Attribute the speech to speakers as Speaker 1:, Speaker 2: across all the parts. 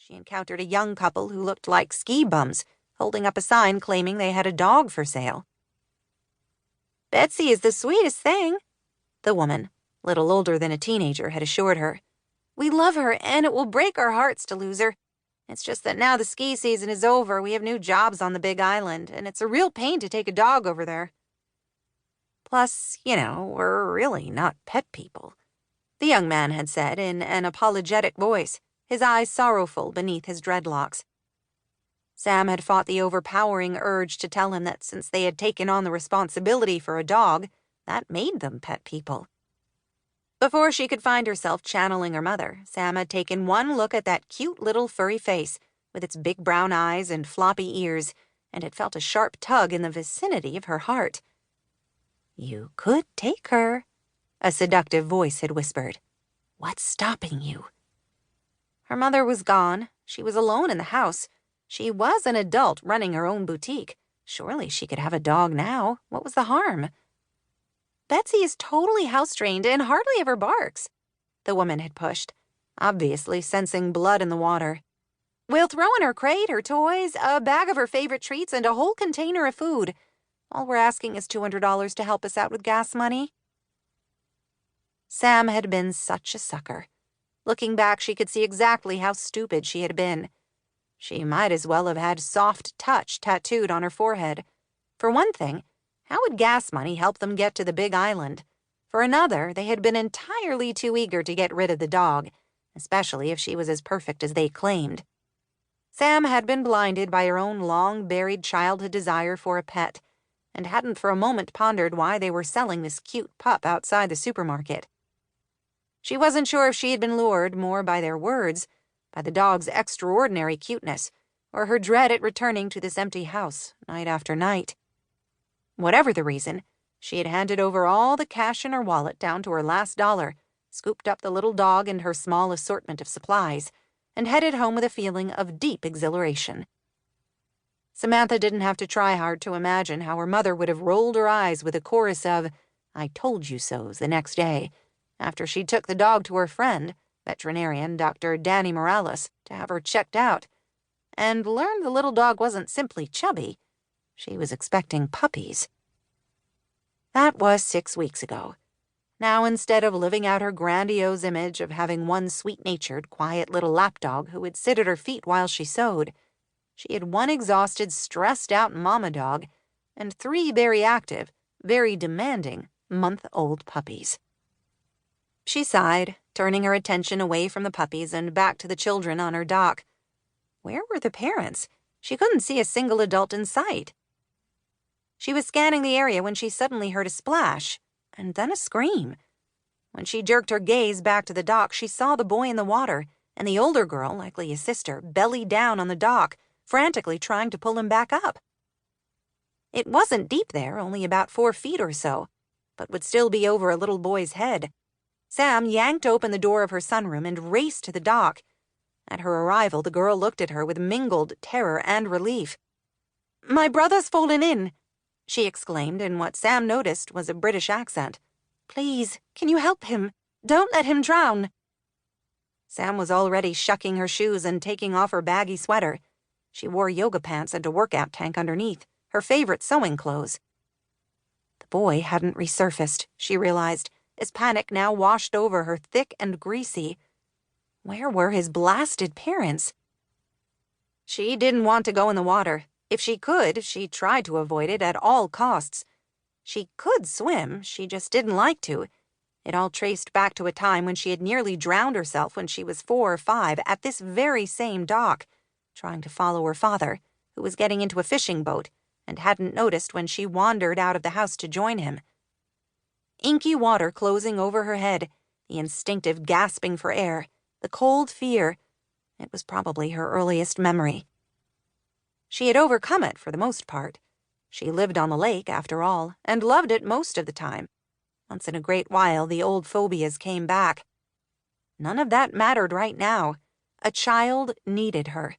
Speaker 1: she encountered a young couple who looked like ski bums, holding up a sign claiming they had a dog for sale. "Betsy is the sweetest thing," the woman, little older than a teenager, had assured her. "We love her, and it will break our hearts to lose her. It's just that now the ski season is over, we have new jobs on the Big Island, and it's a real pain to take a dog over there. Plus, we're really not pet people," the young man had said in an apologetic voice, his eyes sorrowful beneath his dreadlocks. Sam had fought the overpowering urge to tell him that since they had taken on the responsibility for a dog, that made them pet people. Before she could find herself channeling her mother, Sam had taken one look at that cute little furry face with its big brown eyes and floppy ears, and had felt a sharp tug in the vicinity of her heart. "You could take her," a seductive voice had whispered. "What's stopping you?" Her mother was gone. She was alone in the house. She was an adult running her own boutique. Surely she could have a dog now. What was the harm? "Betsy is totally house-trained and hardly ever barks," the woman had pushed, obviously sensing blood in the water. "We'll throw in her crate, her toys, a bag of her favorite treats, and a whole container of food. All we're asking is $200 to help us out with gas money." Sam had been such a sucker. Looking back, she could see exactly how stupid she had been. She might as well have had "soft touch" tattooed on her forehead. For one thing, how would gas money help them get to the Big Island? For another, they had been entirely too eager to get rid of the dog, especially if she was as perfect as they claimed. Sam had been blinded by her own long-buried childhood desire for a pet, and hadn't for a moment pondered why they were selling this cute pup outside the supermarket. She wasn't sure if she had been lured more by their words, by the dog's extraordinary cuteness, or her dread at returning to this empty house night after night. Whatever the reason, she had handed over all the cash in her wallet down to her last dollar, scooped up the little dog and her small assortment of supplies, and headed home with a feeling of deep exhilaration. Samantha didn't have to try hard to imagine how her mother would have rolled her eyes with a chorus of "I told you so's" the next day, after she took the dog to her friend, veterinarian Dr. Danny Morales, to have her checked out, and learned the little dog wasn't simply chubby. She was expecting puppies. That was 6 weeks ago. Now, instead of living out her grandiose image of having one sweet-natured, quiet little lapdog who would sit at her feet while she sewed, she had one exhausted, stressed-out mama dog and 3 very active, very demanding month-old puppies. She sighed, turning her attention away from the puppies and back to the children on her dock. Where were the parents? She couldn't see a single adult in sight. She was scanning the area when she suddenly heard a splash, and then a scream. When she jerked her gaze back to the dock, she saw the boy in the water, and the older girl, likely his sister, belly down on the dock, frantically trying to pull him back up. It wasn't deep there, only about 4 feet or so, but would still be over a little boy's head. Sam yanked open the door of her sunroom and raced to the dock. At her arrival, the girl looked at her with mingled terror and relief. "My brother's fallen in," she exclaimed in what Sam noticed was a British accent. "Please, can you help him? Don't let him drown." Sam was already shucking her shoes and taking off her baggy sweater. She wore yoga pants and a workout tank underneath, her favorite sewing clothes. The boy hadn't resurfaced, she realized, as panic now washed over her thick and greasy. Where were his blasted parents? She didn't want to go in the water. If she could, she tried to avoid it at all costs. She could swim, she just didn't like to. It all traced back to a time when she had nearly drowned herself when she was 4 or 5 at this very same dock, trying to follow her father, who was getting into a fishing boat and hadn't noticed when she wandered out of the house to join him. Inky water closing over her head, the instinctive gasping for air, the cold fear. It was probably her earliest memory. She had overcome it for the most part. She lived on the lake, after all, and loved it most of the time. Once in a great while, the old phobias came back. None of that mattered right now. A child needed her.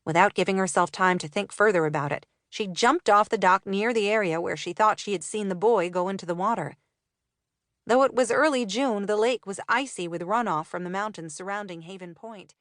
Speaker 1: Without giving herself time to think further about it, she jumped off the dock near the area where she thought she had seen the boy go into the water. Though it was early June, the lake was icy with runoff from the mountains surrounding Haven Point.